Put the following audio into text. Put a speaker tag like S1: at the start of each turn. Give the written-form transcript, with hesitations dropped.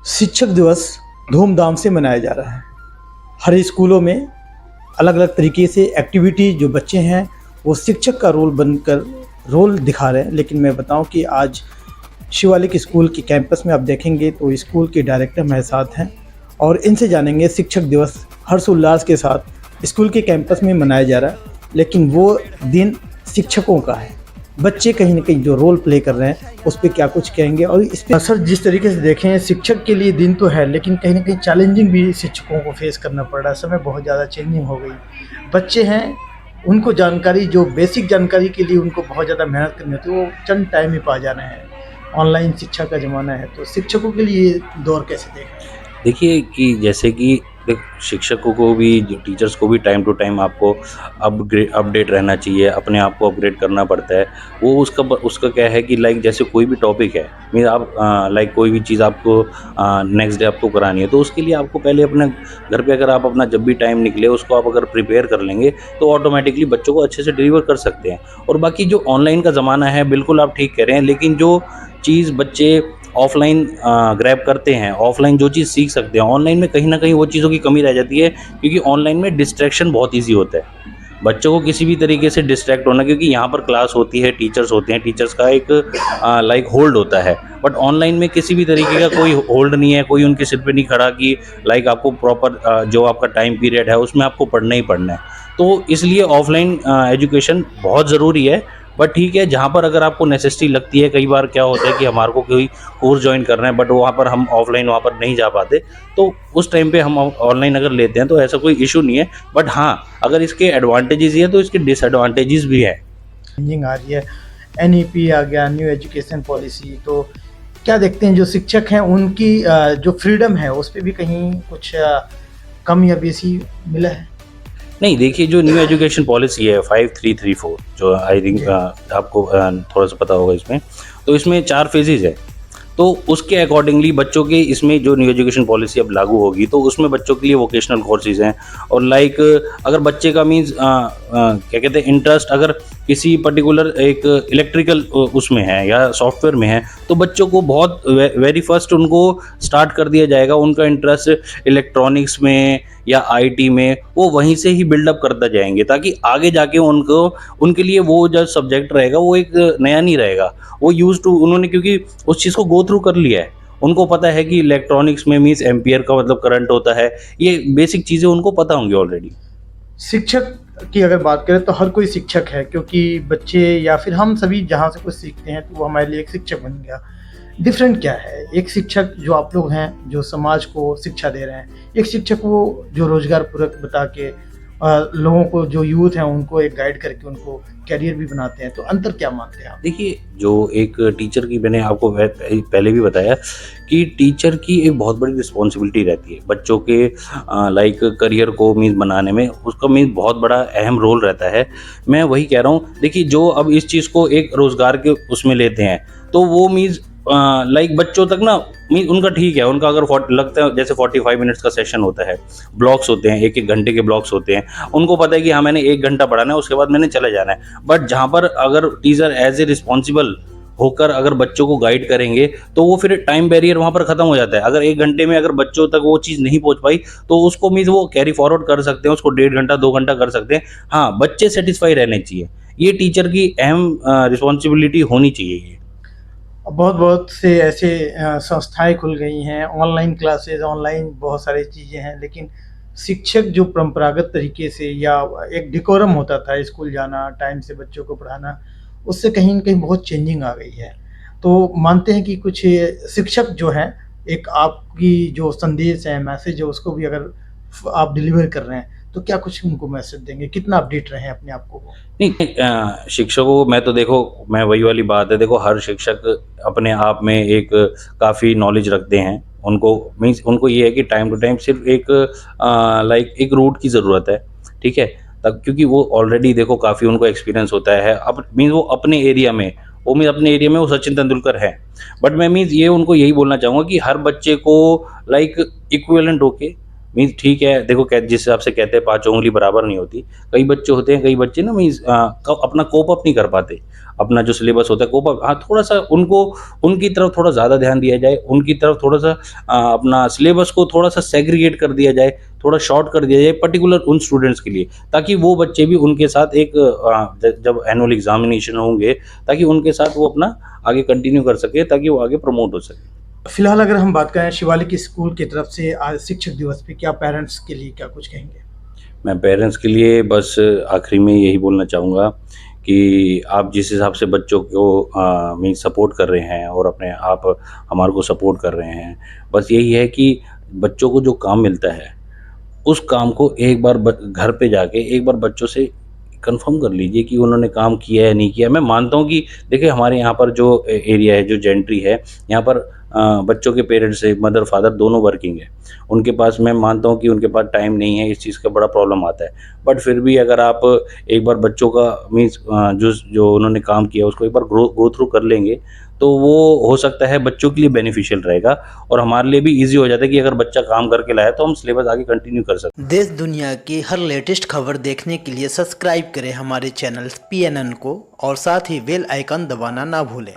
S1: शिक्षक दिवस धूमधाम से मनाया जा रहा है। हर स्कूलों में अलग अलग तरीके से एक्टिविटी जो बच्चे हैं वो शिक्षक का रोल बनकर रोल दिखा रहे हैं। लेकिन मैं बताऊं कि आज शिवालिक स्कूल के कैंपस में आप देखेंगे तो स्कूल के डायरेक्टर मेरे साथ हैं और इनसे जानेंगे शिक्षक दिवस हर्षोल्लास के साथ स्कूल के कैंपस में मनाया जा रहा है, लेकिन वो दिन शिक्षकों का है। बच्चे कहीं ना कहीं जो रोल प्ले कर रहे हैं उस पर क्या कुछ कहेंगे। और इस पर सर जिस तरीके से देखें शिक्षक के लिए दिन तो है, लेकिन कहीं ना कहीं चैलेंजिंग भी शिक्षकों को फेस करना पड़ रहा है। समय बहुत ज़्यादा चेंजिंग हो गई। बच्चे हैं, उनको जानकारी जो बेसिक जानकारी के लिए उनको बहुत ज़्यादा मेहनत करनी होती है वो चंद टाइम में पा जाना है। ऑनलाइन शिक्षा का ज़माना है, तो शिक्षकों के लिए ये दौर कैसे देख रहे हैं?
S2: देखिए कि जैसे कि शिक्षकों को भी जो टीचर्स को भी टाइम टू टाइम आपको अपडेट रहना चाहिए, अपने आप को अपग्रेड करना पड़ता है। वो उसका क्या है कि लाइक जैसे कोई भी टॉपिक है, मीन आप लाइक कोई भी चीज़ आपको नेक्स्ट डे आपको करानी है, तो उसके लिए आपको पहले अपने घर पे अगर आप अपना जब भी टाइम निकले उसको आप अगर प्रिपेयर कर लेंगे तो ऑटोमेटिकली बच्चों को अच्छे से डिलीवर कर सकते हैं। और बाकी जो ऑनलाइन का ज़माना है, बिल्कुल आप ठीक कह रहे हैं, लेकिन जो चीज़ बच्चे ऑफ़लाइन ग्रैब करते हैं, ऑफ़लाइन जो चीज़ सीख सकते हैं, ऑनलाइन में कहीं न कहीं वो चीज़ों की कमी रह जाती है, क्योंकि ऑनलाइन में डिस्ट्रैक्शन बहुत ईज़ी होता है। बच्चों को किसी भी तरीके से डिस्ट्रैक्ट होना, क्योंकि यहाँ पर क्लास होती है, टीचर्स होते हैं, टीचर्स का एक लाइक होल्ड होता है। बट ऑनलाइन में किसी भी तरीके का कोई होल्ड नहीं है, कोई उनके सिर पे नहीं खड़ा कि लाइक आपको प्रॉपर जो आपका टाइम पीरियड है उसमें आपको पढ़ना ही पढ़ना है। तो इसलिए ऑफ़लाइन एजुकेशन बहुत ज़रूरी है। बट ठीक है, जहाँ पर अगर आपको नेसेसिटी लगती है, कई बार क्या होता है कि हमारे को कोई कोर्स ज्वाइन करना है बट वहाँ पर हम ऑफ़लाइन वहाँ पर नहीं जा पाते, तो उस टाइम पे हम ऑनलाइन अगर लेते हैं तो ऐसा कोई इशू नहीं है। बट हाँ, अगर इसके एडवांटेजेस ही है तो इसके डिसएडवांटेजेस भी हैं।
S1: चेंजिंग आ रही है, एनईपी आ गया, न्यू एजुकेशन पॉलिसी, तो क्या देखते हैं जो शिक्षक हैं उनकी जो फ्रीडम है उस पे भी कहीं कुछ कम या बेसी मिला है?
S2: नहीं, देखिए जो न्यू एजुकेशन पॉलिसी है 5334, जो आई थिंक
S1: जी।
S2: आपको थोड़ा सा पता होगा इसमें, तो इसमें 4 फेजेज़ है। तो उसके अकॉर्डिंगली बच्चों के इसमें जो न्यू एजुकेशन पॉलिसी अब लागू होगी तो उसमें बच्चों के लिए वोकेशनल कोर्सेज़ हैं। और लाइक अगर बच्चे का मीन्स क्या कहते हैं, इंटरेस्ट अगर किसी पर्टिकुलर एक इलेक्ट्रिकल उसमें है या सॉफ्टवेयर में है, तो बच्चों को बहुत वेरी फर्स्ट उनको स्टार्ट कर दिया जाएगा, उनका इंटरेस्ट इलेक्ट्रॉनिक्स में या आईटी में, वो वहीं से ही बिल्डअप करता जाएंगे, ताकि आगे जाके उनको उनके लिए वो जो सब्जेक्ट रहेगा वो एक नया नहीं रहेगा। वो यूज़ टू उन्होंने, क्योंकि उस चीज़ को गो थ्रू कर लिया है, उनको पता है कि इलेक्ट्रॉनिक्स में मीन्स एम्पियर का मतलब करंट होता है, ये बेसिक चीज़ें उनको पता होंगी ऑलरेडी।
S1: शिक्षक की अगर बात करें तो हर कोई शिक्षक है, क्योंकि बच्चे या फिर हम सभी जहाँ से कुछ सीखते हैं तो वो हमारे लिए एक शिक्षक बन गया। डिफरेंट क्या है, एक शिक्षक जो आप लोग हैं जो समाज को शिक्षा दे रहे हैं, एक शिक्षक वो जो रोजगार पूरक बता के लोगों को, जो यूथ हैं उनको एक गाइड करके उनको कैरियर भी बनाते हैं, तो अंतर क्या मानते हैं आप?
S2: देखिए, जो एक टीचर की, मैंने आपको पहले भी बताया कि टीचर की एक बहुत बड़ी रिस्पॉन्सिबिलिटी रहती है बच्चों के लाइक करियर को मीन्स बनाने में, उसका मीन्स बहुत बड़ा अहम रोल रहता है। मैं वही कह रहा हूँ, देखिए जो अब इस चीज़ को एक रोज़गार के उसमें लेते हैं, तो वो मीन्स लाइक बच्चों तक ना, मीन्स उनका ठीक है, उनका अगर लगता है जैसे 45 मिनट्स का सेशन होता है, ब्लॉक्स होते हैं, एक एक घंटे के ब्लॉक्स होते हैं, उनको पता है कि हाँ मैंने 1 घंटा पढ़ाना है, उसके बाद मैंने चले जाना है। बट जहाँ पर अगर टीचर एज ए रिस्पॉन्सिबल होकर अगर बच्चों को गाइड करेंगे, तो वो फिर टाइम बैरियर वहाँ पर ख़त्म हो जाता है। अगर 1 घंटे में अगर बच्चों तक वो चीज़ नहीं पहुँच पाई, तो उसको मीन्स वो कैरी फॉरवर्ड कर सकते हैं, उसको 1.5 घंटा 2 घंटा कर सकते हैं। हाँ, बच्चे सेटिस्फाई रहने चाहिए, ये टीचर की अहम रिस्पॉन्सिबिलिटी होनी चाहिए ये।
S1: बहुत बहुत से ऐसे संस्थाएं खुल गई हैं, ऑनलाइन क्लासेस, ऑनलाइन बहुत सारी चीज़ें हैं, लेकिन शिक्षक जो परंपरागत तरीके से या एक डिकोरम होता था, स्कूल जाना, टाइम से बच्चों को पढ़ाना, उससे कहीं न कहीं बहुत चेंजिंग आ गई है। तो मानते हैं कि कुछ शिक्षक जो हैं, एक आपकी जो संदेश है, मैसेज है, उसको भी अगर आप डिलीवर कर रहे हैं, तो क्या कुछ उनको मैसेज देंगे? कितना अपडेट रहें अपने आप को?
S2: नहीं, शिक्षकों को मैं तो देखो, मैं वही वाली बात है, देखो हर शिक्षक अपने आप में एक काफ़ी नॉलेज रखते हैं। उनको मीन्स उनको ये है कि टाइम टू टाइम सिर्फ एक लाइक एक रूट की ज़रूरत है, ठीक है? तब क्योंकि वो ऑलरेडी देखो काफ़ी उनको एक्सपीरियंस होता है, अब मीन्स वो अपने एरिया में, वो मीन्स अपने एरिया में वो सचिन तेंदुलकर है। बट मैं मीन्स ये उनको यही बोलना चाहूँगा कि हर बच्चे को लाइक इक्विवेलेंट होके मीन्स ठीक है, देखो जिस हिसाब से कहते हैं पाँचों उँगली बराबर नहीं होती। कई बच्चे होते हैं, कई बच्चे ना मीन्स अपना कोप अप नहीं कर पाते। अपना जो सिलेबस होता है कोप अप, हाँ, थोड़ा-सा उनको उनकी तरफ थोड़ा ज़्यादा ध्यान दिया जाए, उनकी तरफ थोड़ा-सा अपना सिलेबस को थोड़ा-सा सेग्रीगेट कर दिया जाए, थोड़ा शॉर्ट कर दिया जाए पर्टिकुलर उन स्टूडेंट्स के लिए, ताकि वो बच्चे भी उनके साथ एक जब एनुअल एग्ज़ामिनेशन होंगे, ताकि उनके साथ वो अपना आगे कंटिन्यू कर सकें, ताकि वो आगे प्रमोट हो सके।
S1: फिलहाल अगर हम बात करें शिवालिक स्कूल की तरफ से आज शिक्षक दिवस पे क्या पेरेंट्स के लिए क्या कुछ कहेंगे?
S2: मैं पेरेंट्स के लिए बस आखिरी में यही बोलना चाहूँगा कि आप जिस हिसाब से बच्चों को मीन्स सपोर्ट कर रहे हैं और अपने आप हमारे को सपोर्ट कर रहे हैं, बस यही है कि बच्चों को जो काम मिलता है, उस काम को एक बार घर पे जाके एक बार बच्चों से कंफर्म कर लीजिए कि उन्होंने काम किया है नहीं किया। मैं मानता हूँ कि देखिए हमारे यहाँ पर जो एरिया है, जो जेंट्री है, यहाँ पर बच्चों के पेरेंट्स से मदर फादर दोनों वर्किंग है। उनके पास, मैं मानता हूँ कि उनके पास टाइम नहीं है, इस चीज़ का बड़ा प्रॉब्लम आता है। बट फिर भी अगर आप एक बार बच्चों का मीन्स जो जो उन्होंने काम किया उसको एक बार गो थ्रू कर लेंगे, तो वो हो सकता है बच्चों के लिए बेनिफिशियल रहेगा और हमारे लिए भी ईज़ी हो जाता है कि अगर बच्चा काम करके लाया तो हम सिलेबस आगे कंटिन्यू कर सकते हैं।
S3: देश दुनिया की हर लेटेस्ट खबर देखने के लिए सब्सक्राइब करें हमारे चैनल PNN को और साथ ही बेल आइकन दबाना ना भूलें।